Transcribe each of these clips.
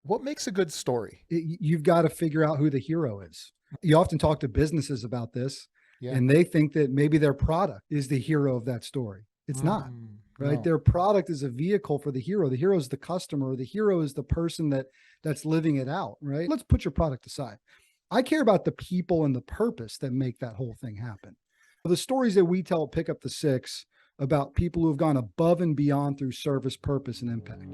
What makes a good story? You've got to figure out who the hero is. You often talk to businesses about this, and they think that maybe their product is the hero of that story. It's not, right? No. Their product is a vehicle for the hero. The hero is the customer. The hero is the person that's living it out, right? Let's put your product aside. I care about the people and the purpose that make that whole thing happen. The stories that we tell at Pick Up the Six about people who have gone above and beyond through service, purpose, and impact.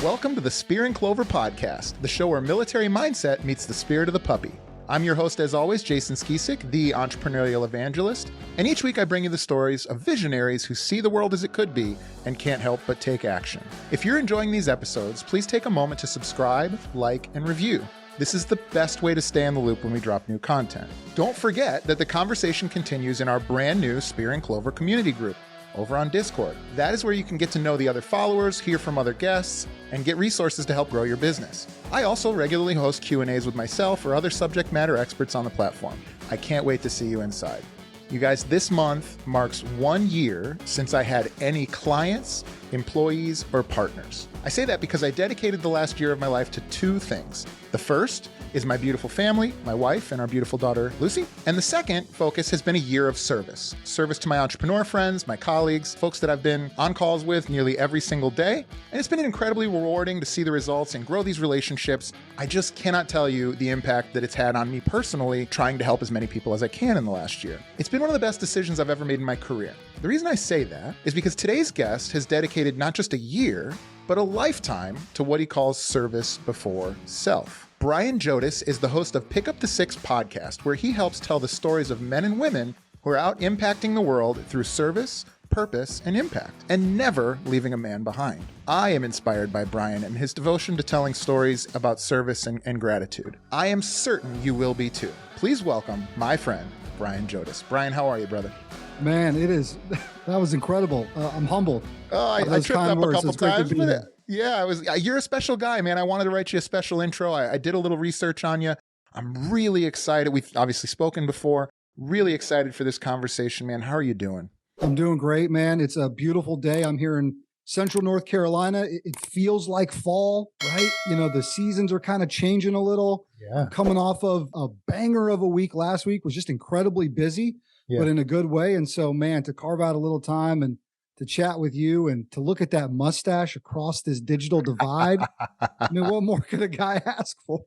Welcome to the Spear and Clover podcast, the show where military mindset meets the spirit of the puppy. I'm your host, as always, Jason Skeesick, the entrepreneurial evangelist, and each week I bring you the stories of visionaries who see the world as it could be and can't help but take action. If you're enjoying these episodes, please take a moment to subscribe, like, and review. This is the best way to stay in the loop when we drop new content. Don't forget that the conversation continues in our brand new Spear and Clover community group over on Discord. That is where you can get to know the other followers, hear from other guests, and get resources to help grow your business. I also regularly host Q&As with myself or other subject matter experts on the platform. I can't wait to see you inside. You guys, this month marks 1 year since I had any clients, employees, or partners. I say that because I dedicated the last year of my life to two things. The first is my beautiful family, my wife, and our beautiful daughter, Lucy. And the second focus has been a year of service. Service to my entrepreneur friends, my colleagues, folks that I've been on calls with nearly every single day. And it's been incredibly rewarding to see the results and grow these relationships. I just cannot tell you the impact that it's had on me personally, trying to help as many people as I can in the last year. It's been one of the best decisions I've ever made in my career. The reason I say that is because today's guest has dedicated not just a year, but a lifetime to what he calls service before self. Brian Jodice is the host of Pick Up the Six podcast, where he helps tell the stories of men and women who are out impacting the world through service, purpose, and impact, and never leaving a man behind. I am inspired by Brian and his devotion to telling stories about service and gratitude. I am certain you will be too. Please welcome my friend, Brian Jodice. Brian, how are you, brother? Man, that was incredible. I'm humbled. Oh, I tripped up a couple times with it. Yeah, you're a special guy, man. I wanted to write you a special intro. I did a little research on you. I'm really excited. We've obviously spoken before. Really excited for this conversation, man. How are you doing? I'm doing great, man. It's a beautiful day. I'm here in Central North Carolina. It feels like fall, right? You know, the seasons are kind of changing a little. Yeah. Coming off of a banger of a week last week, was just incredibly busy, but in a good way. And so, man, to carve out a little time and to chat with you and to look at that mustache across this digital divide. I mean, what more could a guy ask for?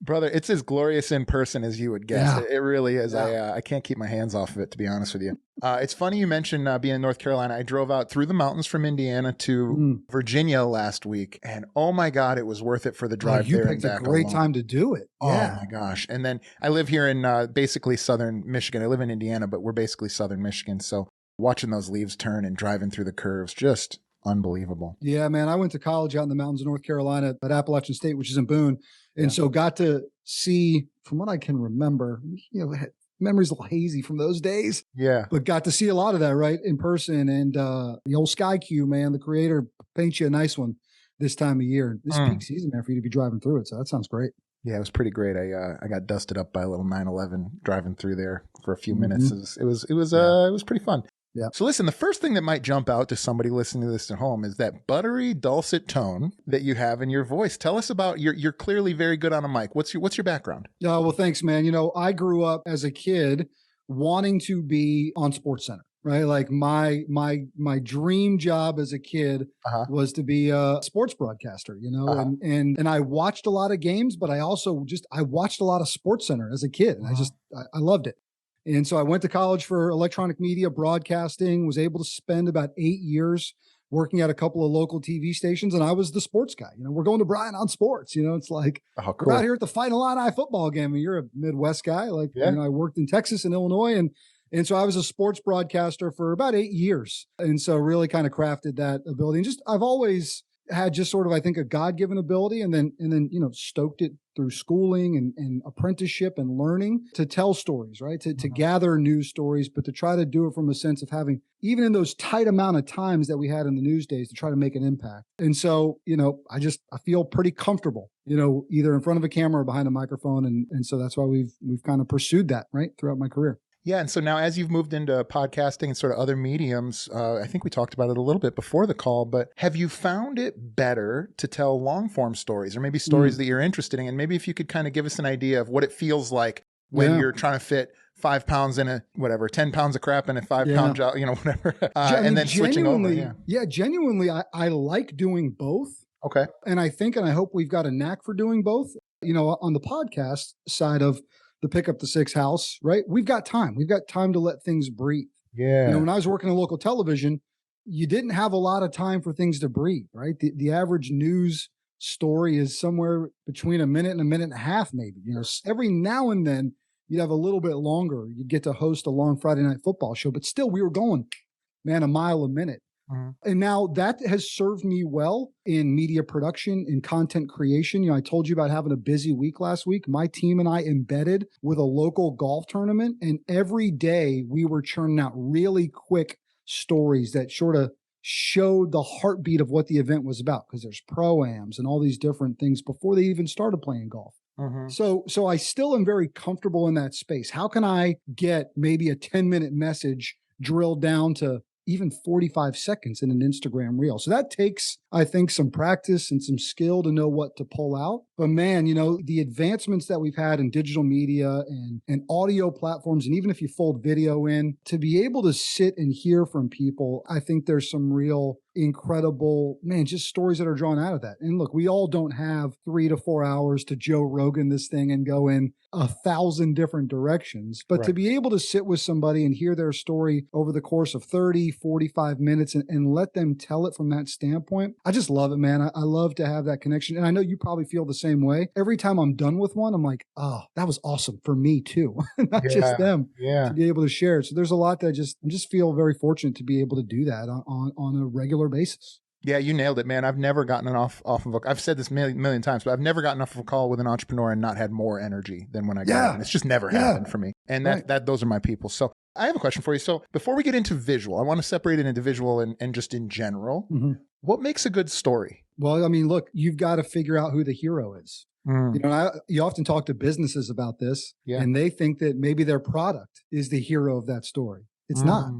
Brother, it's as glorious in person as you would guess. Yeah. It really is. Yeah. I can't keep my hands off of it, to be honest with you. It's funny you mentioned being in North Carolina. I drove out through the mountains from Indiana to Virginia last week, and oh my God, it was worth it for the drive there and back. You picked a great time to do it. Oh my gosh. And then I live here in basically southern Michigan. I live in Indiana, but we're basically southern Michigan. So watching those leaves turn and driving through the curves, just unbelievable. Yeah, man. I went to college out in the mountains of North Carolina at Appalachian State, which is in Boone. And so got to see, from what I can remember, you know, memories a little hazy from those days. Yeah. But got to see a lot of that, right, in person. And the old Sky Q, man, the creator paints you a nice one this time of year. This peak season, man, for you to be driving through it. So that sounds great. Yeah, it was pretty great. I got dusted up by a little 911 driving through there for a few minutes. It was pretty fun. Yeah. So listen, the first thing that might jump out to somebody listening to this at home is that buttery, dulcet tone that you have in your voice. Tell us about you're clearly very good on a mic. What's your background? Well, thanks, man. You know, I grew up as a kid wanting to be on SportsCenter, right? Like my dream job as a kid was to be a sports broadcaster, you know, and I watched a lot of games, but I also I watched a lot of SportsCenter as a kid, and I loved it. And so I went to college for electronic media broadcasting, was able to spend about 8 years working at a couple of local TV stations. And I was the sports guy. You know, we're going to Brian on sports. You know, it's like, we're out here at the Final Illini football game. And you're a Midwest guy. Like, you know, I worked in Texas and Illinois. And so I was a sports broadcaster for about 8 years. And so really kind of crafted that ability. And just, I've always, had just sort of, I think, a God-given ability, and then, stoked it through schooling and apprenticeship and learning to tell stories, right? To gather news stories, but to try to do it from a sense of having, even in those tight amount of times that we had in the news days, to try to make an impact. And so, I feel pretty comfortable, either in front of a camera or behind a microphone. And so that's why we've kind of pursued that, right, throughout my career. Yeah. And so now as you've moved into podcasting and sort of other mediums, I think we talked about it a little bit before the call, but have you found it better to tell long form stories, or maybe stories that you're interested in? And maybe if you could kind of give us an idea of what it feels like when you're trying to fit 5 pounds in 10 pounds of crap in a 5 pound job, whatever. And then switching over. Yeah. Genuinely, I like doing both. Okay. And I hope we've got a knack for doing both. On the podcast side of the Pick Up the Six house, right? We've got time. We've got time to let things breathe. Yeah. When I was working in local television, you didn't have a lot of time for things to breathe, right? The average news story is somewhere between a minute and a minute and a half, maybe. Every now and then you'd have a little bit longer. You'd get to host a long Friday night football show, but still we were going, man, a mile a minute. And now that has served me well in media production, in content creation. I told you about having a busy week last week. My team and I embedded with a local golf tournament, and every day we were churning out really quick stories that sort of showed the heartbeat of what the event was about, because there's pro-ams and all these different things before they even started playing golf. So I still am very comfortable in that space. How can I get maybe a 10-minute message drilled down to even 45 seconds in an Instagram reel? So that takes, I think, some practice and some skill to know what to pull out. But man, the advancements that we've had in digital media and audio platforms, and even if you fold video in, to be able to sit and hear from people, I think there's some real incredible, just stories that are drawn out of that. And look, we all don't have 3 to 4 hours to Joe Rogan this thing and go in 1,000 different directions. But to be able to sit with somebody and hear their story over the course of 30, 45 minutes and let them tell it from that standpoint, I just love it, man. I love to have that connection. And I know you probably feel the same way. Every time I'm done with one, I'm like, oh, that was awesome for me too. Not just them. To be able to share it. So there's a lot that I just feel very fortunate to be able to do that on a regular basis. Yeah, you nailed it, man. I've never gotten off of I've said this million times, but I've never gotten off of a call with an entrepreneur and not had more energy than when I got in. It's just never happened for me. And those are my people. So I have a question for you. So before we get into visual, I want to separate it into visual and just in general. What makes a good story? Well, look, you've got to figure out who the hero is. You often talk to businesses about this, and they think that maybe their product is the hero of that story. It's not,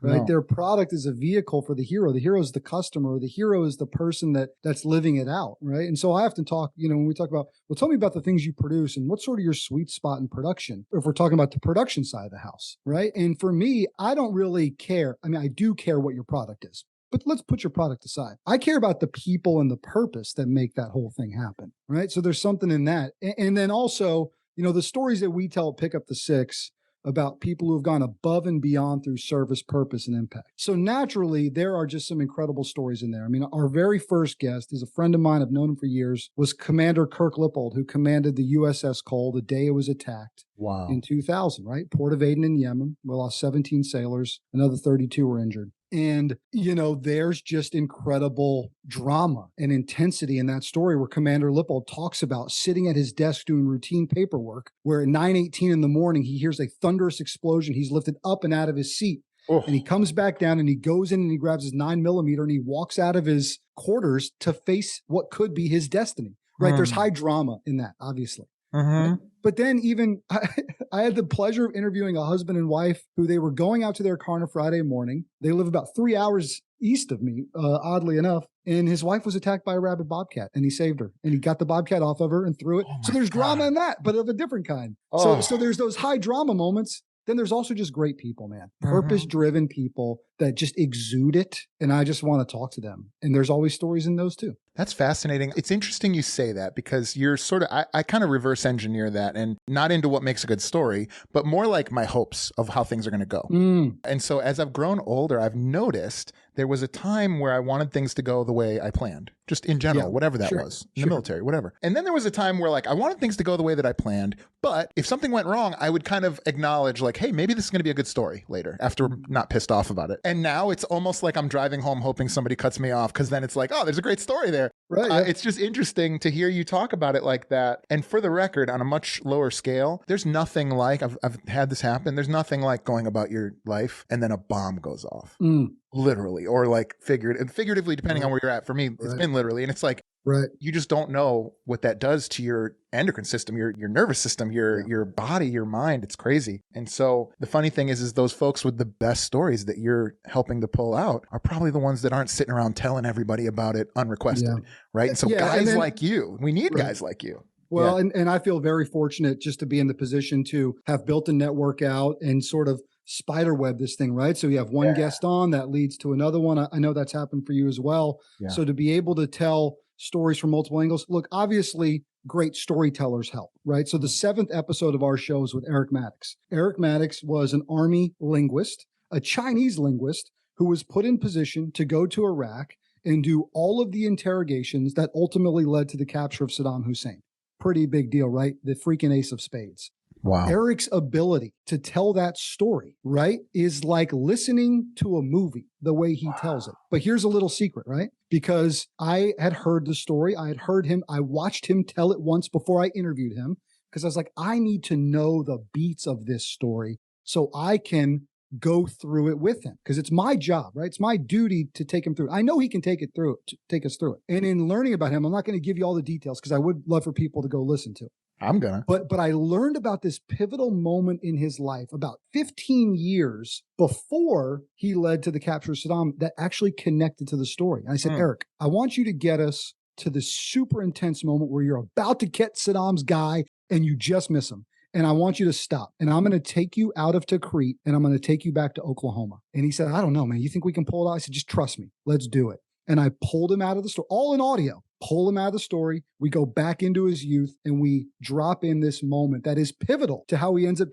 right? No. Their product is a vehicle for the hero. The hero is the customer. The hero is the person that's living it out, right? And so I often talk, when we talk about, well, tell me about the things you produce and what's sort of your sweet spot in production, if we're talking about the production side of the house, right? And for me, I don't really care. I do care what your product is, but let's put your product aside. I care about the people and the purpose that make that whole thing happen, right? So there's something in that. And then also, the stories that we tell at Pick Up the Six about people who have gone above and beyond through service, purpose, and impact. So naturally, there are just some incredible stories in there. Our very first guest is a friend of mine. I've known him for years, was Commander Kirk Lippold, who commanded the USS Cole the day it was attacked in 2000, right? Port of Aden in Yemen. We lost 17 sailors. Another 32 were injured. And, there's just incredible drama and intensity in that story where Commander Lippold talks about sitting at his desk doing routine paperwork, where at 9:18 in the morning, he hears a thunderous explosion. He's lifted up and out of his seat. And he comes back down and he goes in and he grabs his 9mm and he walks out of his quarters to face what could be his destiny, right? There's high drama in that, obviously. But then even I had the pleasure of interviewing a husband and wife who they were going out to their car on a Friday morning. They live about 3 hours east of me, oddly enough. And his wife was attacked by a rabid bobcat and he saved her and he got the bobcat off of her and threw it. So there's drama in that, but of a different kind. So there's those high drama moments. Then there's also just great people, man, purpose-driven people that just exude it. And I just want to talk to them. And there's always stories in those too. That's fascinating. It's interesting you say that because you're sort of, I kind of reverse engineer that and not into what makes a good story, but more like my hopes of how things are going to go. And so as I've grown older, I've noticed there was a time where I wanted things to go the way I planned, just in general, whatever that was, in the military, whatever. And then there was a time where like I wanted things to go the way that I planned, but if something went wrong, I would kind of acknowledge like, hey, maybe this is going to be a good story later after I'm not pissed off about it. And now it's almost like I'm driving home hoping somebody cuts me off because then it's like, oh, there's a great story there. Right. It's just interesting to hear you talk about it like that. And for the record, on a much lower scale, there's nothing like, I've had this happen. There's nothing like going about your life and then a bomb goes off. Literally, or like figuratively, depending on where you're at. For me, it's been literally. And it's like, you just don't know what that does to your endocrine system, your nervous system, your body, your mind. It's crazy. And so the funny thing is those folks with the best stories that you're helping to pull out are probably the ones that aren't sitting around telling everybody about it unrequested. Right. And so guys like you, we need guys like you. Well, and I feel very fortunate just to be in the position to have built a network out and sort of spiderweb this thing, right? So you have one guest on that leads to another one. I know that's happened for you as well. So to be able to tell stories from multiple angles, look, obviously great storytellers help, right? So the 7th episode of our show is with Eric Maddox. Eric Maddox was an Army linguist, a Chinese linguist who was put in position to go to Iraq and do all of the interrogations that ultimately led to the capture of Saddam Hussein. Pretty big deal, right? The freaking ace of spades. Wow. Eric's ability to tell that story, right, is like listening to a movie the way he tells it. But here's a little secret, right? Because I had heard the story. I had heard him. I watched him tell it once before I interviewed him because I was like, I need to know the beats of this story so I can go through it with him because it's my job, right? It's my duty to take him through it. I know he can take us through it. And in learning about him, I'm not going to give you all the details because I would love for people to go listen to it. I'm gonna. But I learned about this pivotal moment in his life about 15 years before he led to the capture of Saddam that actually connected to the story. And I said, Eric, I want you to get us to this super intense moment where you're about to get Saddam's guy and you just miss him. And I want you to stop. And I'm going to take you out of Tikrit and I'm going to take you back to Oklahoma. And he said, I don't know, man. You think we can pull it out? I said, just trust me. Let's do it. And I pulled him out of the story, all in audio. Pull him out of the story. We go back into his youth and we drop in this moment that is pivotal to how he ends up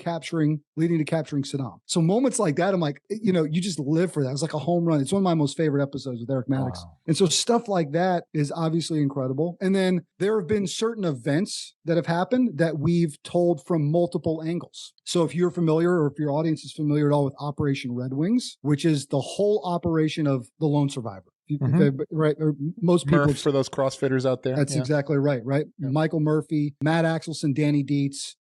leading to capturing Saddam. So moments like that, I'm like, you just live for that. It's like a home run. It's one of my most favorite episodes with Eric Maddox. Wow. And so stuff like that is obviously incredible. And then there have been certain events that have happened that we've told from multiple angles. So if you're familiar or if your audience is familiar at all with Operation Red Wings, which is the whole operation of the lone survivor. Right. Most people Murph for those CrossFitters out there. That's exactly right. Right. Yeah. Michael Murphy, Matt Axelson, Danny Dietz.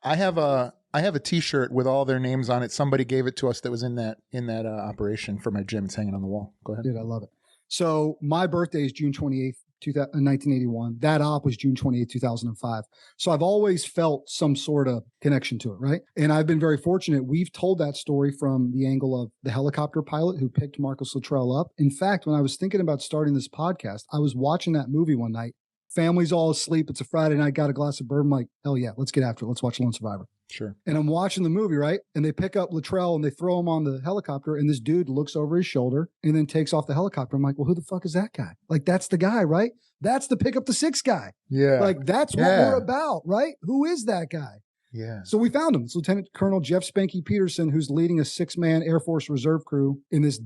I have a T-shirt with all their names on it. Somebody gave it to us that was in that operation for my gym. It's hanging on the wall. Go ahead. Dude, I love it. So my birthday is June 28th, 1981. That op was June 28th, 2005. So I've always felt some sort of connection to it, right? And I've been very fortunate. We've told that story from the angle of the helicopter pilot who picked Marcus Luttrell up. In fact, when I was thinking about starting this podcast, I was watching that movie one night. Family's all asleep. It's a Friday night. Got a glass of bourbon. Like, hell yeah, let's get after it. Let's watch Lone Survivor. Sure. And I'm watching the movie, right? And they pick up Luttrell and they throw him on the helicopter. And this dude looks over his shoulder and then takes off the helicopter. I'm like, well, who the fuck is that guy? Like, that's the guy, right? That's the pick up the 6 guy. Yeah. Like, that's what we're about, right? Who is that guy? Yeah. So we found him. It's Lieutenant Colonel Jeff Spanky Peterson, who's leading a 6-man Air Force Reserve crew in this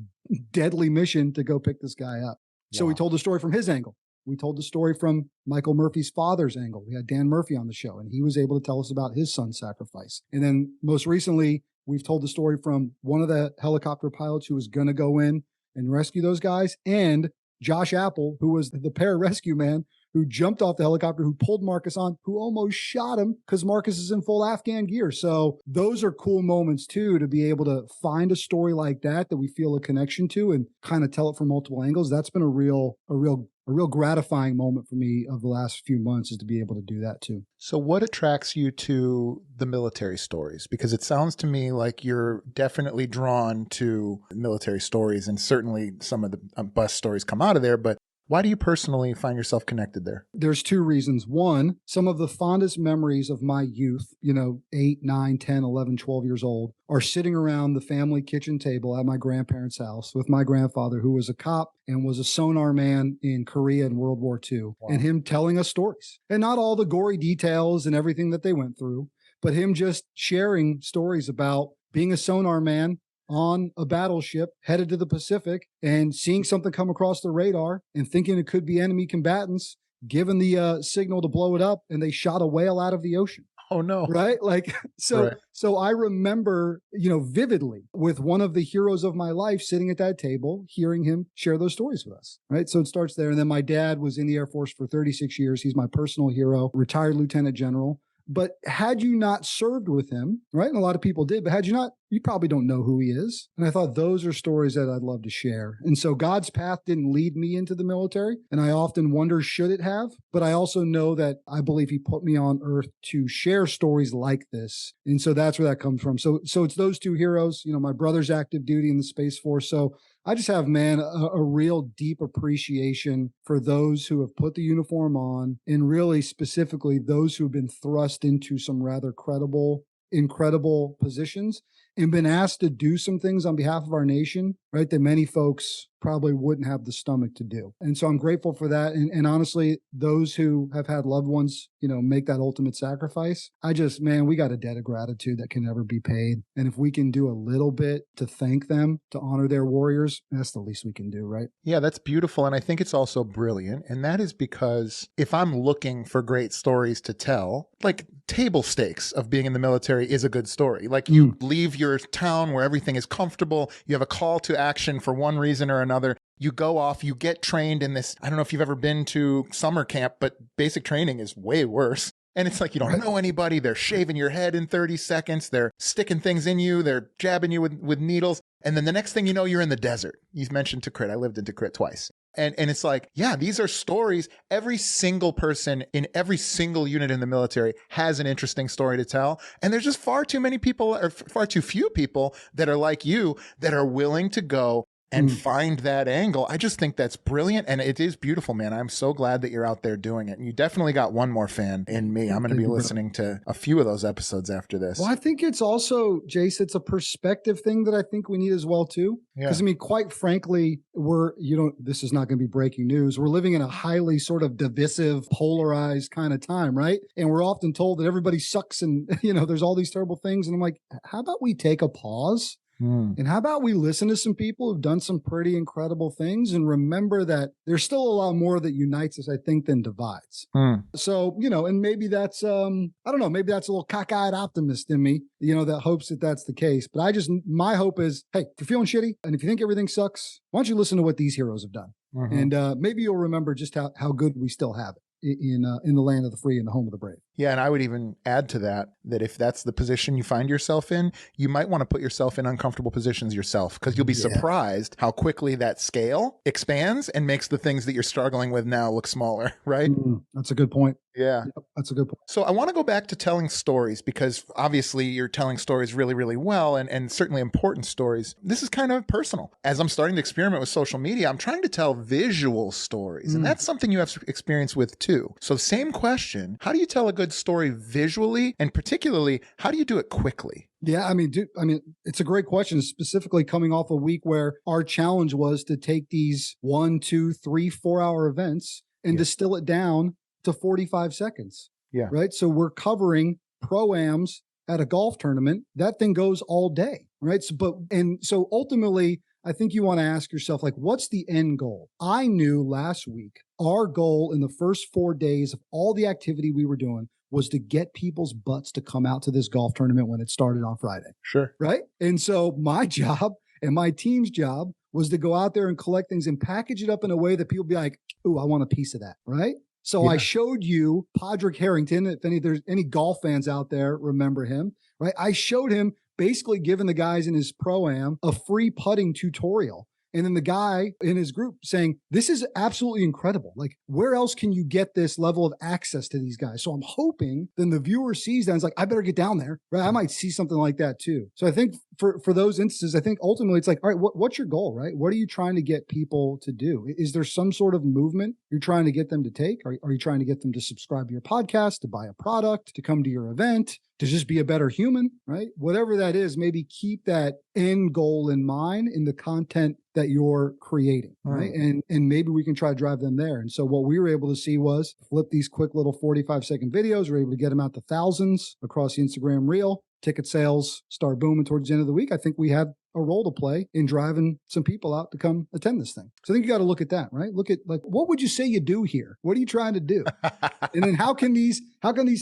deadly mission to go pick this guy up. So we told the story from his angle. We told the story from Michael Murphy's father's angle. We had Dan Murphy on the show, and he was able to tell us about his son's sacrifice. And then most recently, we've told the story from one of the helicopter pilots who was going to go in and rescue those guys, and Josh Apple, who was the pararescue man who jumped off the helicopter, who pulled Marcus on, who almost shot him because Marcus is in full Afghan gear. So those are cool moments too, to be able to find a story like that we feel a connection to and kind of tell it from multiple angles. That's been a real gratifying moment for me of the last few months, is to be able to do that too. So what attracts you to the military stories? Because it sounds to me like you're definitely drawn to military stories, and certainly some of the bust stories come out of there, but Why do you personally find yourself connected there? There's two reasons. One, some of the fondest memories of my youth, 8, 9, 10, 11, 12 years old, are sitting around the family kitchen table at my grandparents' house with my grandfather, who was a cop and was a sonar man in Korea in World War II, and him telling us stories. And not all the gory details and everything that they went through, but him just sharing stories about being a sonar man on a battleship headed to the Pacific and seeing something come across the radar and thinking it could be enemy combatants, given the signal to blow it up, and they shot a whale out of the ocean. Oh no. Right? So I remember, vividly with one of the heroes of my life sitting at that table, hearing him share those stories with us. Right? So it starts there. And then my dad was in the Air Force for 36 years. He's my personal hero, retired lieutenant general. But had you not served with him, right? And a lot of people did, but had you not, you probably don't know who he is. And I thought those are stories that I'd love to share. And so God's path didn't lead me into the military. And I often wonder, should it have? But I also know that I believe he put me on earth to share stories like this. And so that's where that comes from. So it's those two heroes, my brother's active duty in the Space Force. So I just have, man, a real deep appreciation for those who have put the uniform on, and really specifically those who have been thrust into some rather incredible positions and been asked to do some things on behalf of our nation, right, that many folks probably wouldn't have the stomach to do. And so I'm grateful for that. And honestly, those who have had loved ones, make that ultimate sacrifice, we got a debt of gratitude that can never be paid. And if we can do a little bit to thank them, to honor their warriors, that's the least we can do, right? Yeah, that's beautiful. And I think it's also brilliant. And that is because if I'm looking for great stories to tell, like table stakes of being in the military is a good story. Like you leave your town where everything is comfortable, you have a call to action for one reason or another. You go off, you get trained in this. I don't know if you've ever been to summer camp, but basic training is way worse. And it's like you don't know anybody. They're shaving your head in 30 seconds. They're sticking things in you. They're jabbing you with needles. And then the next thing you know, you're in the desert. You've mentioned Tikrit. I lived in Tikrit twice. And it's like, yeah, these are stories. Every single person in every single unit in the military has an interesting story to tell. And there's just far too many people, or far too few people that are like you, that are willing to go and find that angle. I just think that's brilliant. And it is beautiful, man. I'm so glad that you're out there doing it. And you definitely got one more fan in me. I'm going to be listening to a few of those episodes after this. Well, I think it's also, Jace, it's a perspective thing that I think we need as well, too. Because, quite frankly, this is not going to be breaking news. We're living in a highly sort of divisive, polarized kind of time, right? And we're often told that everybody sucks and, there's all these terrible things. And I'm like, how about we take a pause? And how about we listen to some people who've done some pretty incredible things and remember that there's still a lot more that unites us, I think, than divides. So, and maybe that's, I don't know, maybe that's a little cockeyed optimist in me, that hopes that that's the case. But my hope is, hey, if you're feeling shitty and if you think everything sucks, why don't you listen to what these heroes have done? And maybe you'll remember just how good we still have it in the land of the free and the home of the brave. Yeah, and I would even add to that if that's the position you find yourself in, you might want to put yourself in uncomfortable positions yourself, because you'll be surprised how quickly that scale expands and makes the things that you're struggling with now look smaller, right? That's a good point. Yeah. Yep, that's a good point. So I want to go back to telling stories, because obviously you're telling stories really, really well, and certainly important stories. This is kind of personal. As I'm starting to experiment with social media, I'm trying to tell visual stories, and that's something you have experience with too. So same question, how do you tell a good story visually, and particularly, how do you do it quickly? Yeah, it's a great question, specifically coming off a week where our challenge was to take these 1, 2, 3, 4-hour events and distill it down to 45 seconds. Yeah. Right. So we're covering pro-ams at a golf tournament. That thing goes all day. Right. So ultimately, I think you want to ask yourself, like, what's the end goal? I knew last week, our goal in the first 4 days of all the activity we were doing was to get people's butts to come out to this golf tournament when it started on Friday. Sure. Right. And so my job and my team's job was to go out there and collect things and package it up in a way that people be like, ooh, I want a piece of that. Right. So I showed you Padraig Harrington. If there's any golf fans out there, remember him, right? I showed him basically giving the guys in his pro-am a free putting tutorial. And then the guy in his group saying, this is absolutely incredible. Like, where else can you get this level of access to these guys? So I'm hoping then the viewer sees that and is like, I better get down there, right? I might see something like that too. So I think for those instances, I think ultimately it's like, all right, what's your goal, right? What are you trying to get people to do? Is there some sort of movement you're trying to get them to take? Are you trying to get them to subscribe to your podcast, to buy a product, to come to your event, to just be a better human, right? Whatever that is, maybe keep that end goal in mind in the content that you're creating, right? And maybe we can try to drive them there. And so what we were able to see was flip these quick little 45-second videos. We're able to get them out to thousands across the Instagram reel. Ticket sales start booming towards the end of the week. I think we have a role to play in driving some people out to come attend this thing. So I think you got to look at that, right? Look at like, what would you say you do here? What are you trying to do? And then how can these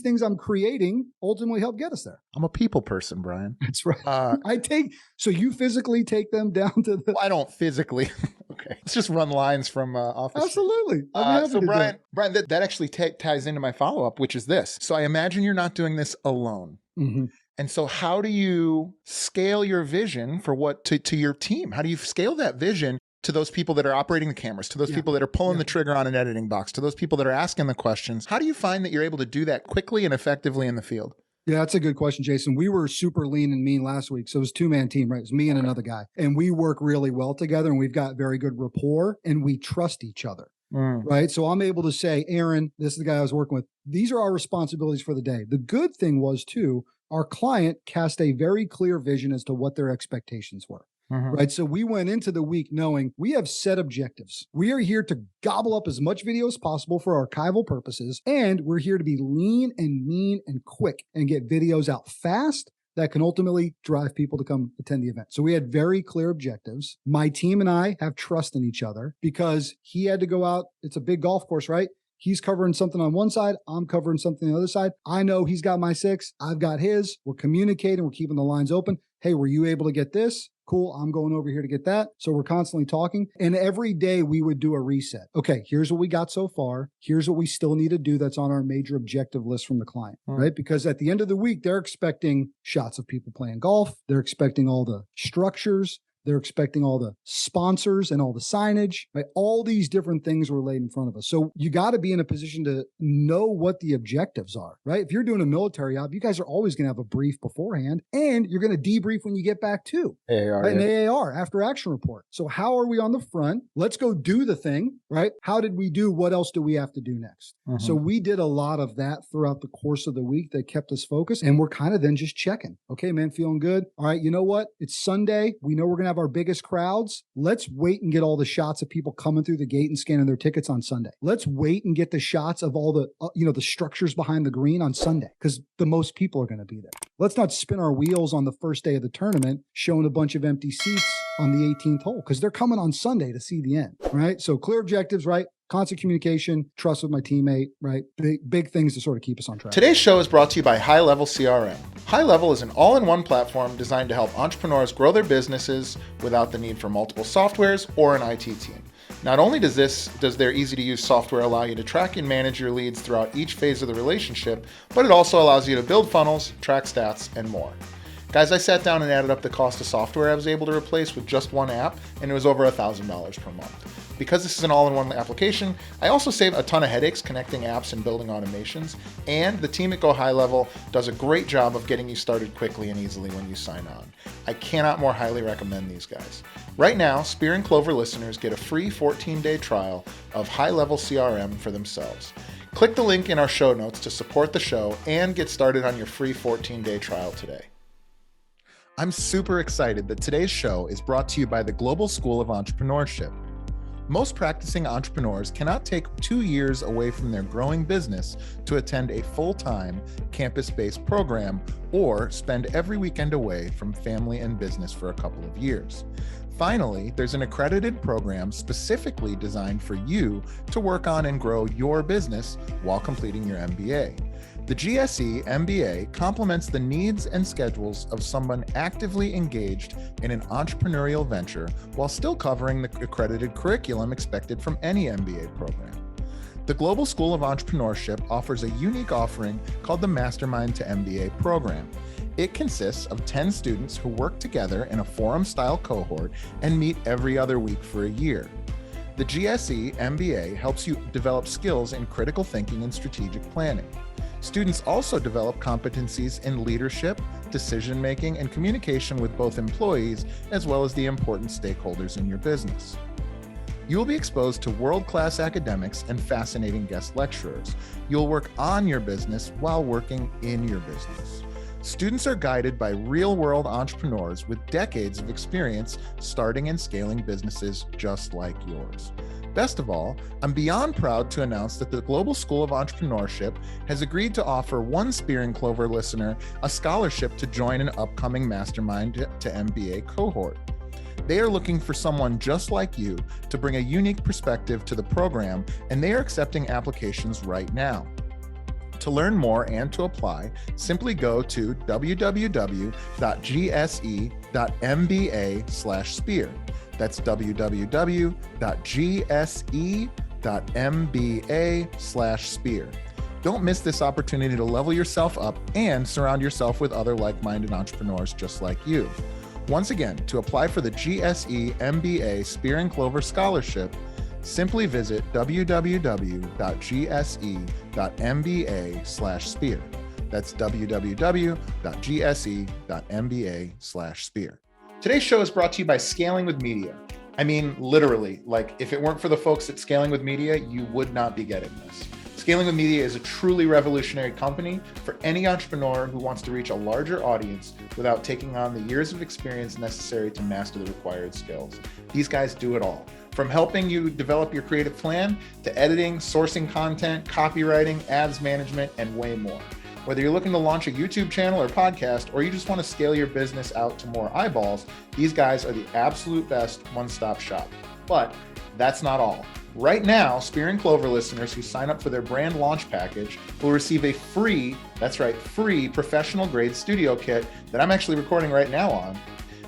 things I'm creating ultimately help get us there? I'm a people person, Brian. That's right. So you physically take them down to the... Well, I don't physically. Okay. Let's just run lines from office. Absolutely. So Brian, that actually ties into my follow-up, which is this. So I imagine you're not doing this alone. Mm-hmm. And so how do you scale your vision for to your team? How do you scale that vision to those people that are operating the cameras, to those people that are pulling the trigger on an editing box, to those people that are asking the questions? How do you find that you're able to do that quickly and effectively in the field? Yeah, that's a good question, Jason. We were super lean and mean last week. So it was 2-man team, right? It was me and another guy. And we work really well together and we've got very good rapport and we trust each other. Right. So I'm able to say, Aaron, this is the guy I was working with. These are our responsibilities for the day. The good thing was too, our client cast a very clear vision as to what their expectations were. Right. So we went into the week knowing we have set objectives. We are here to gobble up as much video as possible for archival purposes. And we're here to be lean and mean and quick and get videos out fast that can ultimately drive people to come attend the event. So we had very clear objectives. My team and I have trust in each other because he had to go out. It's a big golf course, right? He's covering something on one side. I'm covering something on the other side. I know he's got my 6. I've got his. We're communicating. We're keeping the lines open. Hey, were you able to get this? Cool. I'm going over here to get that. So we're constantly talking. And every day we would do a reset. Okay, here's what we got so far. Here's what we still need to do that's on our major objective list from the client, right? Because at the end of the week, they're expecting shots of people playing golf. They're expecting all the structures. They're expecting all the sponsors and all the signage, right? All these different things were laid in front of us. So you got to be in a position to know what the objectives are, right? If you're doing a military op, you guys are always going to have a brief beforehand and you're going to debrief when you get back too. AAR, right? An AAR, after action report. So how are we on the front? Let's go do the thing, right? How did we do? What else do we have to do next? So we did a lot of that throughout the course of the week that kept us focused. And we're kind of then just checking. Okay, man, feeling good. All right, you know what? It's Sunday. We know we're going to have our biggest crowds. Let's wait and get all the shots of people coming through the gate and scanning their tickets on Sunday. Let's wait and get the shots of all the, the structures behind the green on Sunday because the most people are going to be there. Let's not spin our wheels on the first day of the tournament showing a bunch of empty seats on the 18th hole because they're coming on Sunday to see the end, right? So clear objectives, right? Constant communication, trust with my teammate, right? Big things to sort of keep us on track. Today's show is brought to you by High Level CRM. High Level is an all-in-one platform designed to help entrepreneurs grow their businesses without the need for multiple softwares or an IT team. Not only does their easy-to-use software allow you to track and manage your leads throughout each phase of the relationship, but it also allows you to build funnels, track stats, and more. Guys, I sat down and added up the cost of software I was able to replace with just one app, and it was over $1,000 per month. Because this is an all-in-one application, I also save a ton of headaches connecting apps and building automations, and the team at Go High Level does a great job of getting you started quickly and easily when you sign on. I cannot more highly recommend these guys. Right now, Spear and Clover listeners get a free 14-day trial of High Level CRM for themselves. Click the link in our show notes to support the show and get started on your free 14-day trial today. I'm super excited that today's show is brought to you by the Global School of Entrepreneurship. Most practicing entrepreneurs cannot take 2 years away from their growing business to attend a full-time campus-based program or spend every weekend away from family and business for a couple of years. Finally, there's an accredited program specifically designed for you to work on and grow your business while completing your MBA. The GSE MBA complements the needs and schedules of someone actively engaged in an entrepreneurial venture while still covering the accredited curriculum expected from any MBA program. The Global School of Entrepreneurship offers a unique offering called the Mastermind to MBA program. It consists of 10 students who work together in a forum-style cohort and meet every other week for a year. The GSE MBA helps you develop skills in critical thinking and strategic planning. Students also develop competencies in leadership, decision-making, and communication with both employees as well as the important stakeholders in your business. You will be exposed to world-class academics and fascinating guest lecturers. You'll work on your business while working in your business. Students are guided by real-world entrepreneurs with decades of experience starting and scaling businesses just like yours. Best of all, I'm beyond proud to announce that the Global School of Entrepreneurship has agreed to offer one Spear and Clover listener a scholarship to join an upcoming Mastermind to MBA cohort. They are looking for someone just like you to bring a unique perspective to the program, and they are accepting applications right now. To learn more and to apply, simply go to www.gse.mba/spear. That's www.gse.mba/spear. Don't miss this opportunity to level yourself up and surround yourself with other like-minded entrepreneurs just like you. Once again, to apply for the GSE MBA Spear and Clover Scholarship, simply visit www.gse.mba/spear. That's www.gse.mba/spear. Today's show is brought to you by Scaling with Media. I mean, literally, like if it weren't for the folks at Scaling with Media, you would not be getting this. Scaling with Media is a truly revolutionary company for any entrepreneur who wants to reach a larger audience without taking on the years of experience necessary to master the required skills. These guys do it all. From helping you develop your creative plan to editing, sourcing content, copywriting, ads management, and way more. Whether you're looking to launch a YouTube channel or podcast, or you just want to scale your business out to more eyeballs, these guys are the absolute best one-stop shop. But that's not all. Right now, Spear and Clover listeners who sign up for their brand launch package will receive a free professional grade studio kit that I'm actually recording right now on.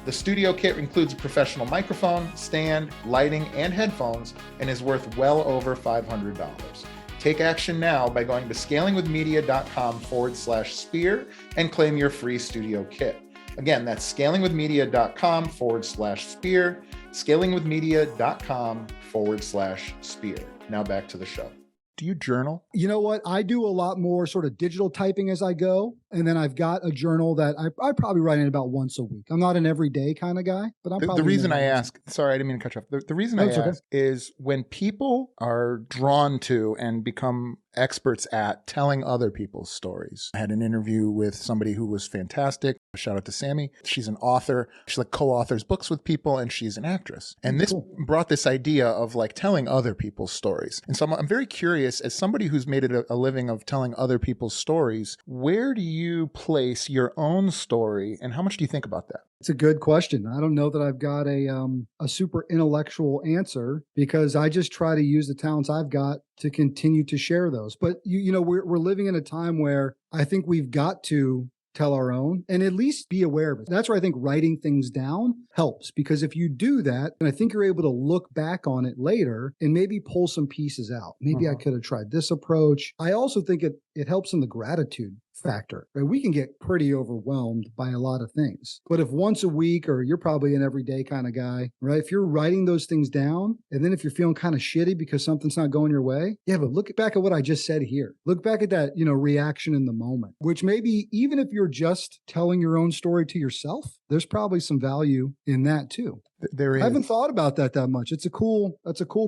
The studio kit includes a professional microphone, stand, lighting, and headphones, and is worth well over $500. Take action now by going to scalingwithmedia.com/spear and claim your free studio kit. Again, that's scalingwithmedia.com/spear, scalingwithmedia.com/spear. Now back to the show. Do you journal? You know what? I do a lot more sort of digital typing as I go. And then I've got a journal that I probably write in about once a week. I'm not an everyday kind of guy, but I'm probably. The reason I ask, sorry, I didn't mean to cut you off. The reason I ask is when people are drawn to and become experts at telling other people's stories. I had an interview with somebody who was fantastic. Shout out to Sammy. She's an author. She like co-authors books with people, and she's an actress. And this brought this idea of like telling other people's stories. And so I'm very curious, as somebody who's made it a living of telling other people's stories, where do you place your own story, and how much do you think about that? It's a good question. I don't know that I've got a super intellectual answer, because I just try to use the talents I've got to continue to share those. But you know, we're living in a time where I think we've got to tell our own and at least be aware of it. That's where I think writing things down helps, because if you do that, then I think you're able to look back on it later and maybe pull some pieces out. Maybe I could have tried this approach. I also think it helps in the gratitude factor, right? We can get pretty overwhelmed by a lot of things. But if once a week, or you're probably an everyday kind of guy, right? If you're writing those things down, and then if you're feeling kind of shitty because something's not going your way, yeah, but look back at what I just said here. Look back at that, reaction in the moment, which maybe even if you're just telling your own story to yourself, there's probably some value in that too. There is. I haven't thought about that much. That's a cool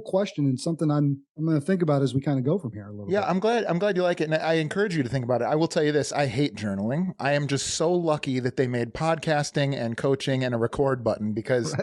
question, and something I'm going to think about as we kind of go from here a little bit. I'm glad you like it. And I encourage you to think about it. I will tell you this. I hate journaling. I am just so lucky that they made podcasting and coaching and a record button, because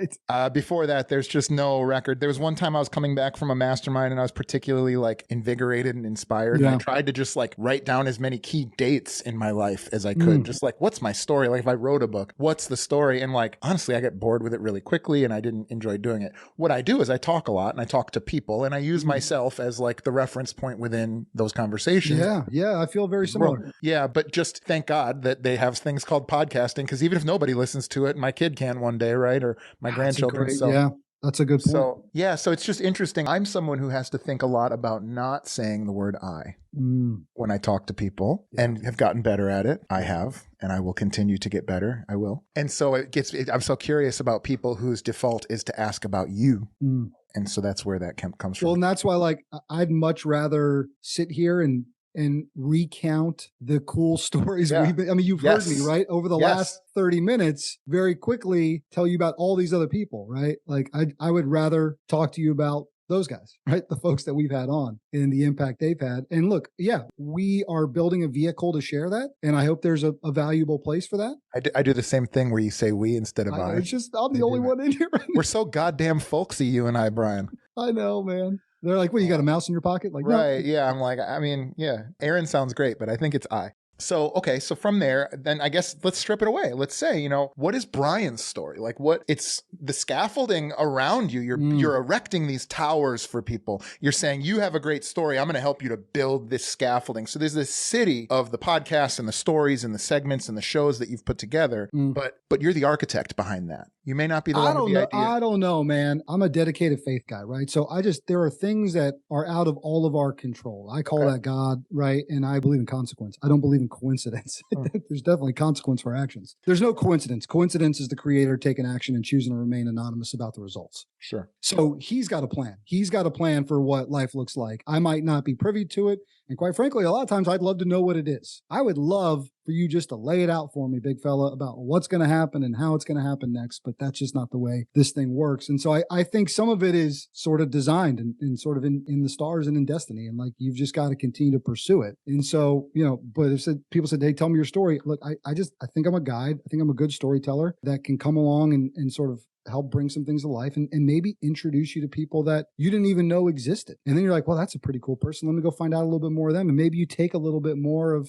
before that, there's just no record. There was one time I was coming back from a mastermind and I was particularly like invigorated and inspired. Yeah. And I tried to just like write down as many key dates in my life as I could. Just like, what's my story? Like if I wrote a book, what's the story? And like, honestly, I get bored with it really quickly and I didn't enjoy doing it. What I do is I talk a lot and I talk to people and I use myself as like the reference point within those conversations. Yeah. I feel very similar. Yeah. But just thank God that they have things called podcasting, because even if nobody listens to it, my kid can one day, right? Or my grandchildren. Yeah. That's a good point. So it's just interesting. I'm someone who has to think a lot about not saying the word I when I talk to people, and have gotten better at it. I have, and I will continue to get better. I will. And so I'm so curious about people whose default is to ask about you. And so that's where that comes from. Well, and that's why, like, I'd much rather sit here and and recount the cool stories Yeah. we've been, I mean, you've heard me, right? Over the last 30 minutes, very quickly tell you about all these other people, right? Like I would rather talk to you about those guys, right? The folks that we've had on and the impact they've had. And look, yeah, we are building a vehicle to share that. And I hope there's a valuable place for that. I do the same thing where you say we instead of I. It's just, I'm the only one in here. Right? We're so goddamn folksy, you and I, Brian. I know, man. They're like, well, you got a mouse in your pocket? Like, right. No. Yeah. I'm like, I mean, yeah, Aaron sounds great, but I think it's I. So, okay. So from there, then I guess let's strip it away. Let's say, what is Brian's story? Like it's the scaffolding around you. You're erecting these towers for people. You're saying you have a great story. I'm going to help you to build this scaffolding. So there's this city of the podcasts and the stories and the segments and the shows that you've put together, but you're the architect behind that. You may not be the one with the idea. I don't know, man. I'm a dedicated faith guy, right? So there are things that are out of all of our control. I call that God, right? And I believe in consequence. I don't believe in coincidence. There's definitely consequence for actions. There's no coincidence. Coincidence is the creator taking action and choosing to remain anonymous about the results. Sure. So he's got a plan. He's got a plan for what life looks like. I might not be privy to it. And quite frankly, a lot of times I'd love to know what it is. I would love for you just to lay it out for me, big fella, about what's going to happen and how it's going to happen next. But that's just not the way this thing works. And so I think some of it is sort of designed and sort of in the stars and in destiny. And like, you've just got to continue to pursue it. And so, but people said, hey, tell me your story. Look, I think I'm a guide. I think I'm a good storyteller that can come along and sort of help bring some things to life and maybe introduce you to people that you didn't even know existed. And then you're like, well, that's a pretty cool person. Let me go find out a little bit more of them. And maybe you take a little bit more of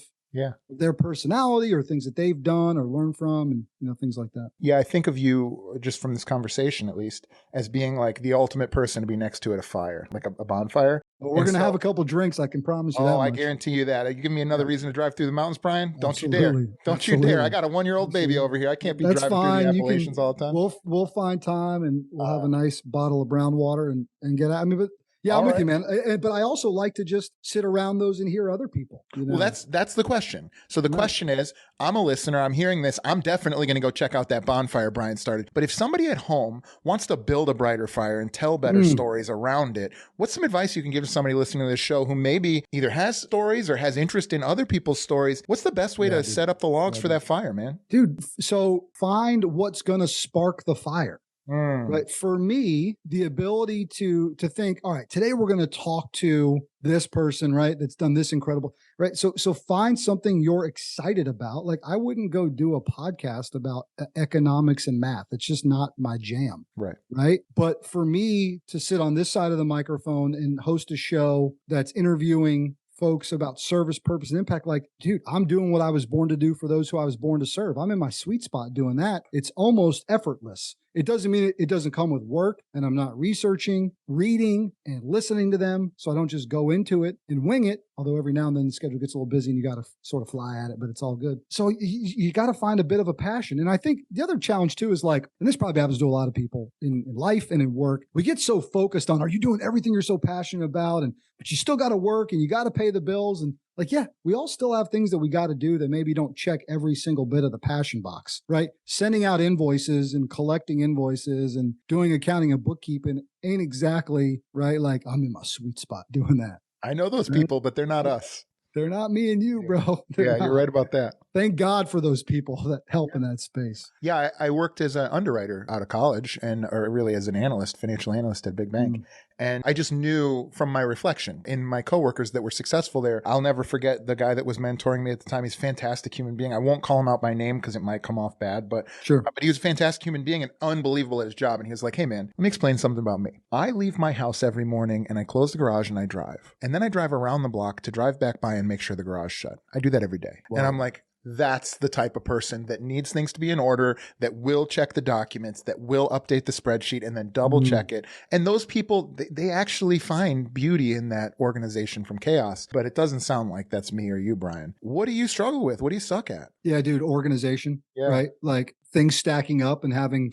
their personality or things that they've done or learned from and, things like that. Yeah. I think of you, just from this conversation, at least, as being like the ultimate person to be next to at a fire, like a bonfire. Well, we're going to have a couple drinks. I can promise you that. Oh, I guarantee you that. You give me another reason to drive through the mountains, Brian? Don't you dare. Don't Absolutely. you dare. I got a 1-year-old baby over here. I can't be driving through the Appalachians all the time. We'll find time and we'll have a nice bottle of brown water and get out. I mean, but yeah, I'm with you, man. But I also like to just sit around those and hear other people. Well, that's the question. So the question is, I'm a listener. I'm hearing this. I'm definitely going to go check out that bonfire Brian started. But if somebody at home wants to build a brighter fire and tell better stories around it, what's some advice you can give to somebody listening to this show who maybe either has stories or has interest in other people's stories? What's the best way to set up the logs for that fire, man? Dude, so find what's going to spark the fire. Right. For me, the ability to think, all right, today we're going to talk to this person, right? That's done this incredible, right? So find something you're excited about. Like I wouldn't go do a podcast about economics and math. It's just not my jam. Right. Right. But for me to sit on this side of the microphone and host a show that's interviewing folks about service, purpose, and impact, like, dude, I'm doing what I was born to do for those who I was born to serve. I'm in my sweet spot doing that. It's almost effortless. It doesn't mean it doesn't come with work, and I'm not researching, reading, and listening to them. So I don't just go into it and wing it. Although every now and then the schedule gets a little busy and you got to sort of fly at it, but it's all good. So you got to find a bit of a passion. And I think the other challenge too is like, and this probably happens to a lot of people in life and in work, we get so focused on, are you doing everything you're so passionate about? But you still got to work and you got to pay the bills. And like, yeah, we all still have things that we got to do that maybe don't check every single bit of the passion box, right? Sending out invoices and collecting invoices and doing accounting and bookkeeping ain't exactly, right? Like, I'm in my sweet spot doing that. I know those people, but they're not us. They're not me and you, bro. Yeah, you're right about that. Thank God for those people that help in that space. Yeah, I worked as an underwriter out of college or really as an analyst, financial analyst at a big bank. And I just knew from my reflection in my coworkers that were successful there. I'll never forget the guy that was mentoring me at the time. He's a fantastic human being. I won't call him out by name because it might come off bad, but he was a fantastic human being and unbelievable at his job. And he was like, hey man, let me explain something about me. I leave my house every morning and I close the garage and I drive. And then I drive around the block to drive back by and make sure the garage shut. I do that every day. Wow. And I'm like, that's the type of person that needs things to be in order, that will check the documents, that will update the spreadsheet and then double check it. And those people, they actually find beauty in that organization from chaos. But it doesn't sound like that's me or you, Brian. What do you struggle with? What do you suck at? Yeah, dude, organization, right? Like things stacking up and having,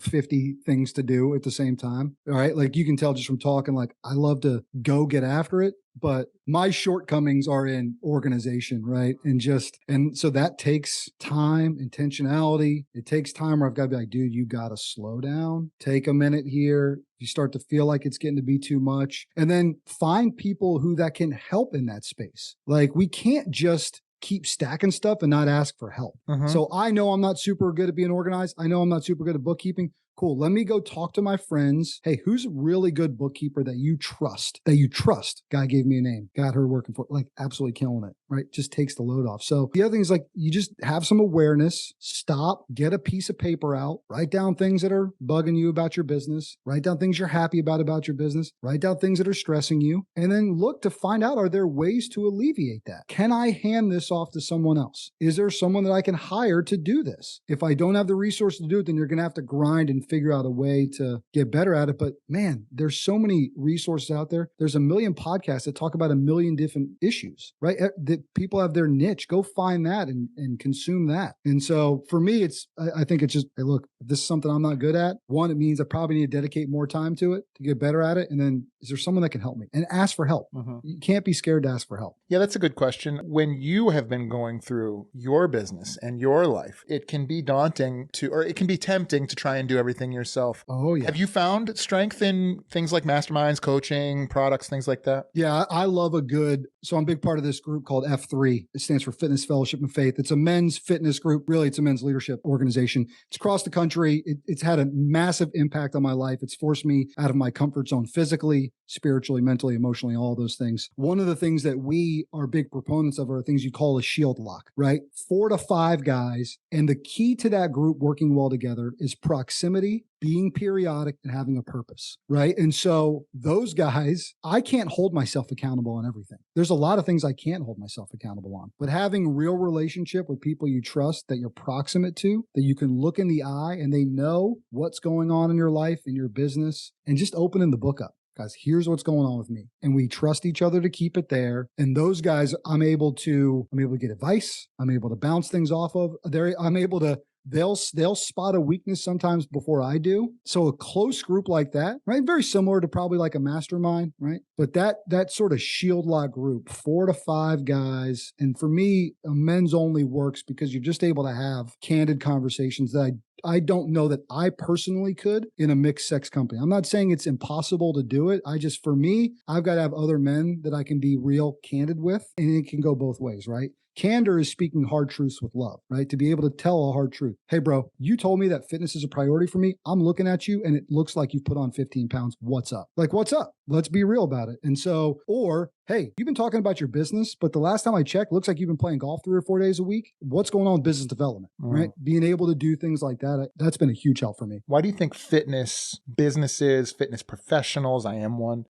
50 things to do at the same time. All right. Like you can tell just from talking, like I love to go get after it, but my shortcomings are in organization, right? And so that takes time, intentionality. It takes time where I've got to be like, dude, you got to slow down, take a minute here. You start to feel like it's getting to be too much, and then find people who that can help in that space. Like, we can't just keep stacking stuff and not ask for help. So I know I'm not super good at being organized. I know I'm not super good at bookkeeping. Cool. Let me go talk to my friends. Hey, who's a really good bookkeeper that you trust? Guy gave me a name. Got her working for, like, absolutely killing it, right? Just takes the load off. So the other thing is, like, you just have some awareness, stop, get a piece of paper out, write down things that are bugging you about your business, write down things you're happy about your business, write down things that are stressing you, and then look to find out, are there ways to alleviate that? Can I hand this off to someone else? Is there someone that I can hire to do this? If I don't have the resources to do it, then you're going to have to grind and figure out a way to get better at it. But man, there's so many resources out there. There's a million podcasts that talk about a million different issues, right? That people have their niche. Go find that and consume that. And so for me, I think it's just, hey, look, if this is something I'm not good at, one, it means I probably need to dedicate more time to it to get better at it. And then, is there someone that can help me? And ask for help. You can't be scared to ask for help. Yeah, that's a good question. When you have been going through your business and your life, it can be daunting or it can be tempting to try and do everything yourself. Oh, yeah. Have you found strength in things like masterminds, coaching, products, things like that? Yeah, I love so I'm a big part of this group called F3. It stands for Fitness, Fellowship, and Faith. It's a men's fitness group. Really, it's a men's leadership organization. It's across the country. It's had a massive impact on my life. It's forced me out of my comfort zone physically, spiritually, mentally, emotionally, all those things. One of the things that we are big proponents of are things you call a shield lock, right? 4 to 5 guys. And the key to that group working well together is proximity, being periodic, and having a purpose, right? And so those guys, I can't hold myself accountable on everything. There's a lot of things I can't hold myself accountable on, but having real relationship with people you trust, that you're proximate to, that you can look in the eye and they know what's going on in your life, in your business, and just opening the book up. Guys, here's what's going on with me. And we trust each other to keep it there. And those guys, I'm able to get advice. I'm able to bounce things off of. They'll spot a weakness sometimes before I do. So a close group like that, right? Very similar to probably like a mastermind, right? But that sort of shield lock group, 4 to 5 guys. And for me, a men's only works because you're just able to have candid conversations that I don't know that I personally could in a mixed sex company. I'm not saying it's impossible to do it. For me, I've got to have other men that I can be real candid with, and it can go both ways, right? Candor is speaking hard truths with love, right? To be able to tell a hard truth. Hey, bro, you told me that fitness is a priority for me. I'm looking at you and it looks like you've put on 15 pounds. What's up? Like, what's up? Let's be real about it. And so, or, hey, you've been talking about your business, but the last time I checked, looks like you've been playing golf 3 or 4 days a week. What's going on with business development, right? Being able to do things like that, that's been a huge help for me. Why do you think fitness businesses, fitness professionals, I am one,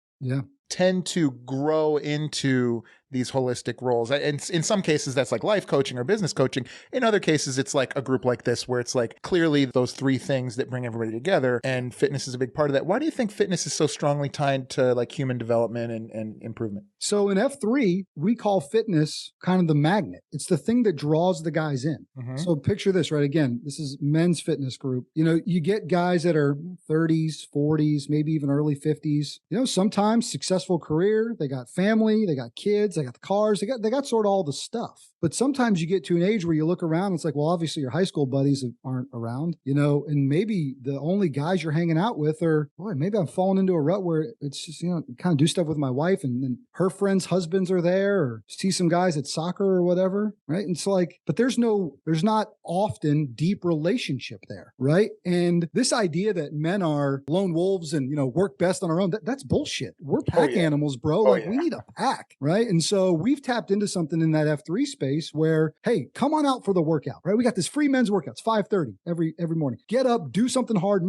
tend to grow into these holistic roles? And in some cases, that's like life coaching or business coaching. In other cases, it's like a group like this, where it's like clearly those 3 things that bring everybody together, and fitness is a big part of that. Why do you think fitness is so strongly tied to like human development and improvement? So in F3, we call fitness kind of the magnet. It's the thing that draws the guys in. So picture this, right? Again, this is men's fitness group. You get guys that are 30s, 40s, maybe even early 50s. Sometimes successful career, they got family, they got kids, they got the cars, they got sort of all the stuff. But sometimes you get to an age where you look around and it's like, well, obviously your high school buddies aren't around, and maybe the only guys you're hanging out with are, boy, maybe I'm falling into a rut where it's just, kind of do stuff with my wife and then her friends' husbands are there, or see some guys at soccer or whatever, right? And it's like, but there's not often deep relationship there, right? And this idea that men are lone wolves and, work best on our own, that's bullshit. We're pack animals, bro. We need a pack, right? And so we've tapped into something in that F3 space where, hey, come on out for the workout, right? We got this free men's workouts, 5:30 every morning. Get up, do something hard,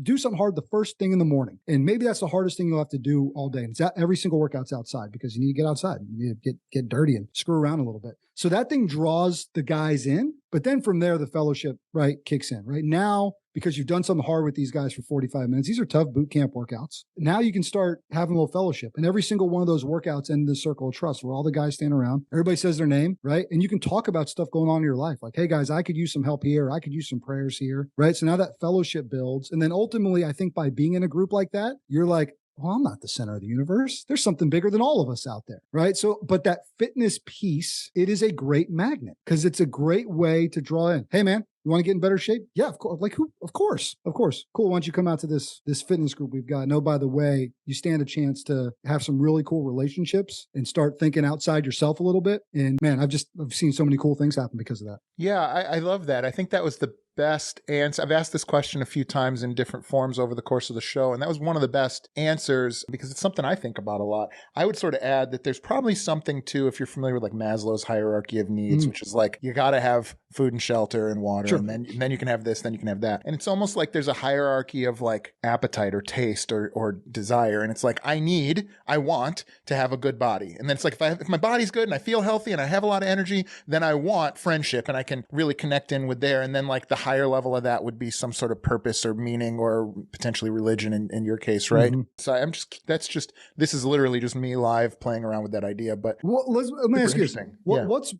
do something hard the first thing in the morning. And maybe that's the hardest thing you'll have to do all day. And every single workout's outside because you need to get outside. You need to get dirty and screw around a little bit. So that thing draws the guys in. But then from there, the fellowship, right, kicks in, right? Now, because you've done something hard with these guys for 45 minutes, these are tough boot camp workouts. Now you can start having a little fellowship. And every single one of those workouts end in the circle of trust where all the guys stand around. Everybody says their name, right? And you can talk about stuff going on in your life. Like, hey, guys, I could use some help here. I could use some prayers here, right? So now that fellowship builds. And then ultimately, I think by being in a group like that, you're like, well, I'm not the center of the universe. There's something bigger than all of us out there, right? So, but that fitness piece, it is a great magnet because it's a great way to draw in. Hey, man, you want to get in better shape? Yeah, of course. Like who? Of course. Cool. Why don't you come out to this fitness group we've got? And oh, by the way, you stand a chance to have some really cool relationships and start thinking outside yourself a little bit. And man, I've seen so many cool things happen because of that. Yeah, I love that. I think that was the best answer. I've asked this question a few times in different forms over the course of the show, and that was one of the best answers because it's something I think about a lot. I would sort of add that there's probably something too, if you're familiar with like Maslow's hierarchy of needs, which is like you got to have food and shelter and water, sure. and then you can have this, then you can have that. And it's almost like there's a hierarchy of like appetite or taste or desire. And it's like I want to have a good body. And then it's like if my body's good and I feel healthy and I have a lot of energy, then I want friendship and I can really connect in with there. And then like the higher level of that would be some sort of purpose or meaning or potentially religion in your case, right? Mm-hmm. So this is literally just me live playing around with that idea. But let me ask you this.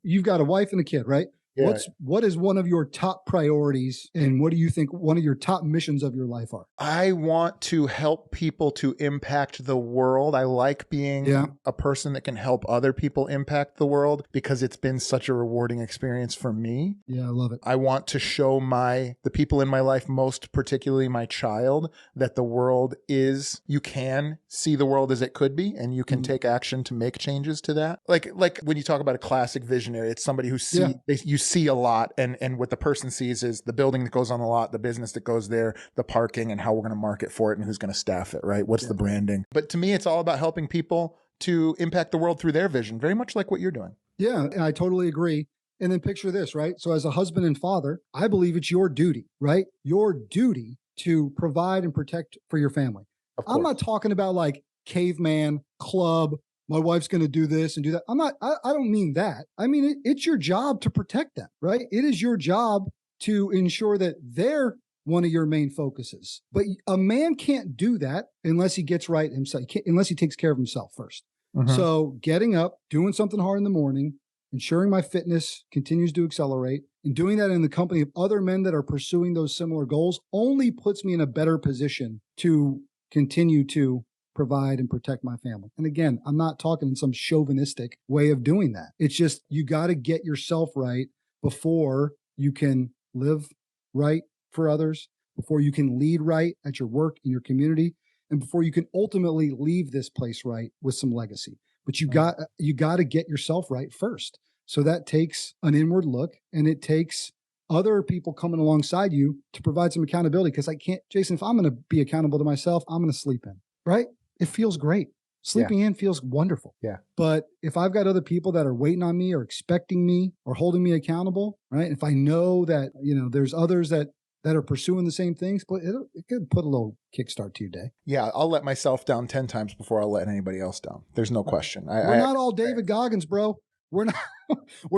You've got a wife and a kid, right? Yeah. What is one of your top priorities, and what do you think one of your top missions of your life are? I want to help people to impact the world. I like being a person that can help other people impact the world because it's been such a rewarding experience for me. Yeah, I love it. I want to show the people in my life, most particularly my child, that the world you can see the world as it could be, and you can take action to make changes to that. Like when you talk about a classic visionary, it's somebody who you see a lot, and what the person sees is the building that goes on the lot, the business that goes there, the parking, and how we're going to market for it and who's going to staff it, right? What's the branding? But to me, it's all about helping people to impact the world through their vision, very much like what you're doing. Yeah, I totally agree. And then picture this, right? So as a husband and father, I believe it's your duty, right? Your duty to provide and protect for your family. I'm not talking about like caveman club, my wife's going to do this and do that. I don't mean that. I mean, it's your job to protect them, right? It is your job to ensure that they're one of your main focuses. But a man can't do that unless he gets right himself, unless he takes care of himself first. Mm-hmm. So getting up, doing something hard in the morning, ensuring my fitness continues to accelerate, and doing that in the company of other men that are pursuing those similar goals only puts me in a better position to continue to provide and protect my family. And again, I'm not talking in some chauvinistic way of doing that. It's just, you got to get yourself right before you can live right for others, before you can lead right at your work, in your community, and before you can ultimately leave this place right with some legacy. But you got to get yourself right first. So that takes an inward look, and it takes other people coming alongside you to provide some accountability. Because I can't, Jason, if I'm going to be accountable to myself, I'm going to sleep in, right? It feels great. Sleeping in feels wonderful. Yeah. But if I've got other people that are waiting on me or expecting me or holding me accountable, right? If I know that, there's others that are pursuing the same things, but it could put a little kickstart to your day. Yeah. I'll let myself down 10 times before I'll let anybody else down. There's no question. We're not all David Goggins, bro. We're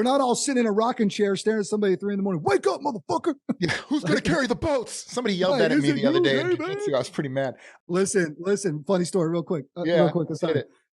not all sitting in a rocking chair staring at somebody at 3 a.m. Wake up, motherfucker! Yeah, who's gonna carry the boats? Somebody yelled that at me the other day. I was pretty mad. Listen. Funny story, real quick. Real quick.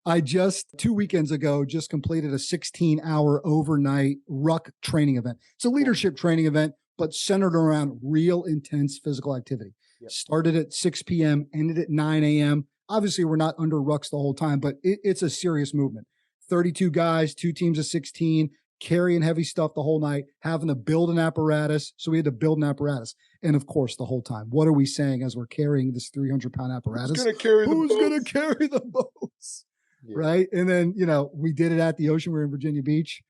I just 2 weekends ago just completed a 16-hour overnight ruck training event. It's a leadership training event, but centered around real intense physical activity. Yep. Started at 6 p.m., ended at 9 a.m. Obviously, we're not under rucks the whole time, but it's a serious movement. 32 guys, 2 teams of 16, carrying heavy stuff the whole night, having to build an apparatus. So we had to build an apparatus. And of course, the whole time, what are we saying as we're carrying this 300-pound apparatus? Who's going to carry the boats? Yeah. Right. And then, we did it at the ocean. We're in Virginia Beach.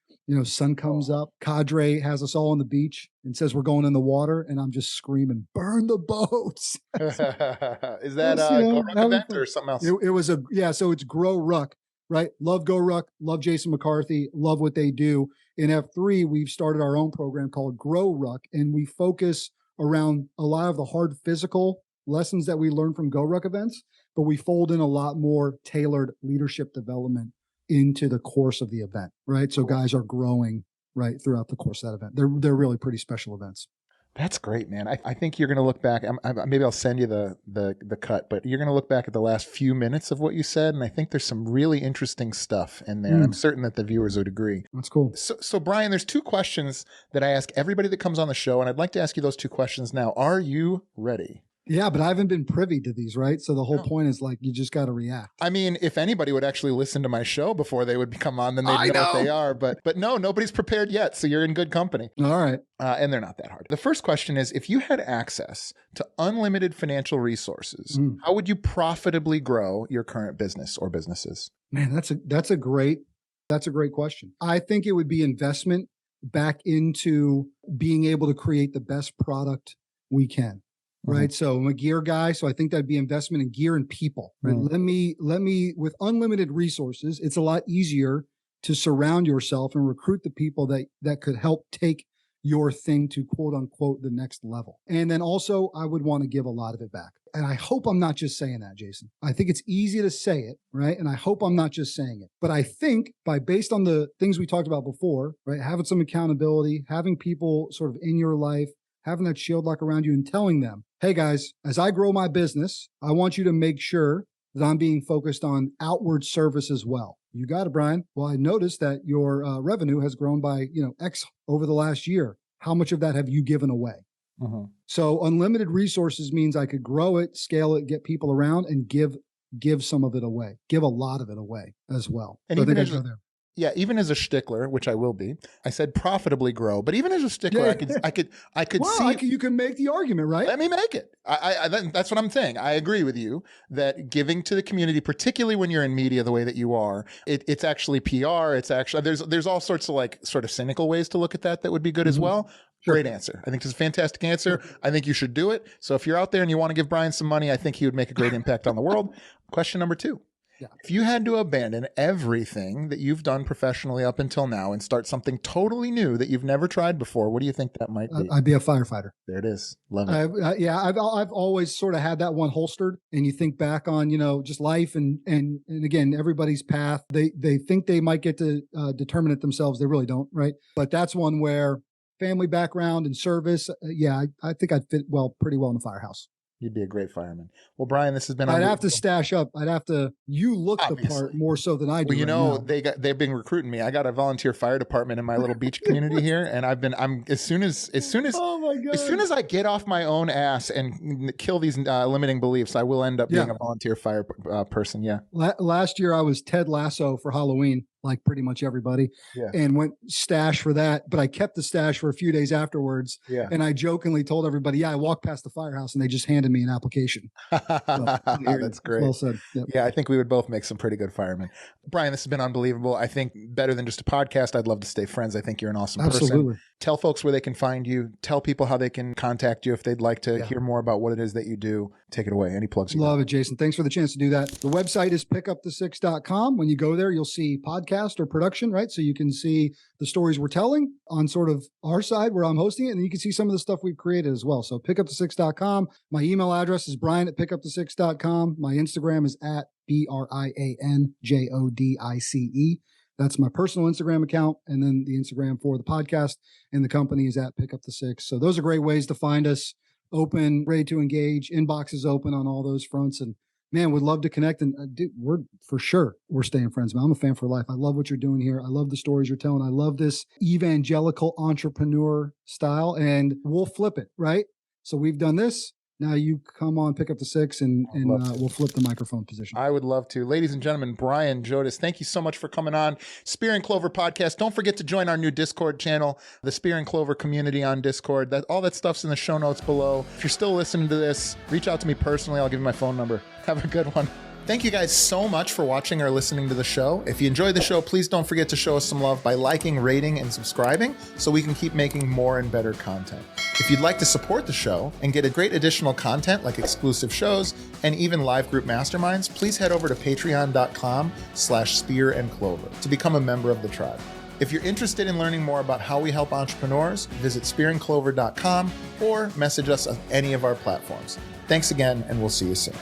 Sun comes up. Cadre has us all on the beach and says we're going in the water. And I'm just screaming, burn the boats. Is that a Go Ruck event or something else? It was so it's Grow Ruck. Right. Love Go Ruck. Love Jason McCarthy. Love what they do. In F3, we've started our own program called Grow Ruck, and we focus around a lot of the hard physical lessons that we learn from Go Ruck events, but we fold in a lot more tailored leadership development into the course of the event. Right. So guys are growing right throughout the course of that event. They're really pretty special events. That's great, man. I think you're going to look back. Maybe I'll send you the cut, but you're going to look back at the last few minutes of what you said, and I think there's some really interesting stuff in there. I'm certain that the viewers would agree. That's cool. So Brian, there's 2 questions that I ask everybody that comes on the show, and I'd like to ask you those 2 questions now. Are you ready? Yeah, but I haven't been privy to these, right? So the whole point is like, you just got to react. I mean, if anybody would actually listen to my show before they would come on, then they'd know what they are. But no, nobody's prepared yet. So you're in good company. All right. And they're not that hard. The first question is, if you had access to unlimited financial resources, how would you profitably grow your current business or businesses? Man, that's a great question. I think it would be investment back into being able to create the best product we can. Right. So I'm a gear guy. So I think that'd be investment in gear and people. Right. Let me, with unlimited resources, it's a lot easier to surround yourself and recruit the people that could help take your thing to quote unquote the next level. And then also I would want to give a lot of it back. And I hope I'm not just saying that, Jason. I think it's easy to say it, right? And I hope I'm not just saying it. But I think based on the things we talked about before, right? Having some accountability, having people sort of in your life, having that shield lock around you and telling them, hey guys, as I grow my business, I want you to make sure that I'm being focused on outward service as well. You got it, Brian. Well, I noticed that your revenue has grown by, X over the last year. How much of that have you given away? So unlimited resources means I could grow it, scale it, get people around, and give some of it away, give a lot of it away as well. And so even as a stickler, which I will be, I said profitably grow, but even as a stickler, I could see. You can make the argument, right? Let me make it. That's what I'm saying. I agree with you that giving to the community, particularly when you're in media the way that you are, it's actually PR. It's actually, there's all sorts of like sort of cynical ways to look at that would be good as well. Sure. Great answer. I think it's a fantastic answer. I think you should do it. So if you're out there and you want to give Brian some money, I think he would make a great impact on the world. Question number 2. Yeah. If you had to abandon everything that you've done professionally up until now and start something totally new that you've never tried before, what do you think that might be? I'd be a firefighter. There it is. Love it. I've always sort of had that one holstered. And you think back on, just life and again, everybody's path. They think they might get to determine it themselves. They really don't, right? But that's one where family background and service. I think I'd fit pretty well in the firehouse. You'd be a great fireman. Well, Brian, this has been. I'd have to stash up. You look the part more so than I do. Well, they've been recruiting me. I got a volunteer fire department in my little beach community here, and as soon as oh my God. As soon as I get off my own ass and kill these limiting beliefs, I will end up being a volunteer fire person. Yeah. Last year I was Ted Lasso for Halloween, like pretty much everybody, and went stash for that. But I kept the stash for a few days afterwards. Yeah. And I jokingly told everybody, I walked past the firehouse and they just handed me an application. That's great. Well said. Yep. Yeah, I think we would both make some pretty good firemen. Brian, this has been unbelievable. I think better than just a podcast. I'd love to stay friends. I think you're an awesome person. Tell folks where they can find you. Tell people how they can contact you if they'd like to hear more about what it is that you do. Take it away. Any plugs? Love it, Jason. Thanks for the chance to do that. The website is pickupthe6.com. When you go there, you'll see podcast or production, right? So you can see the stories we're telling on sort of our side where I'm hosting it, and you can see some of the stuff we've created as well. So pickupthe6.com. My email address is brian@pickupthe6.com. My Instagram is at BrianJodice. That's my personal Instagram account. And then the Instagram for the podcast and the company is at pickupthe6. So those are great ways to find us. Open, ready to engage, inbox is open on all those fronts. And man, would love to connect. And dude, we're staying friends, man. I'm a fan for life. I love what you're doing here. I love the stories you're telling. I love this evangelical entrepreneur style, and we'll flip it, right? So we've done this. Now you come on, pick up the 6, and we'll flip the microphone position. I would love to. Ladies and gentlemen, Brian Jodice, thank you so much for coming on. Spear and Clover podcast. Don't forget to join our new Discord channel, the Spear and Clover community on Discord. All that stuff's in the show notes below. If you're still listening to this, reach out to me personally. I'll give you my phone number. Have a good one. Thank you guys so much for watching or listening to the show. If you enjoyed the show, please don't forget to show us some love by liking, rating, and subscribing so we can keep making more and better content. If you'd like to support the show and get a great additional content like exclusive shows and even live group masterminds, please head over to patreon.com/spearandclover to become a member of the tribe. If you're interested in learning more about how we help entrepreneurs, visit spearandclover.com or message us on any of our platforms. Thanks again, and we'll see you soon.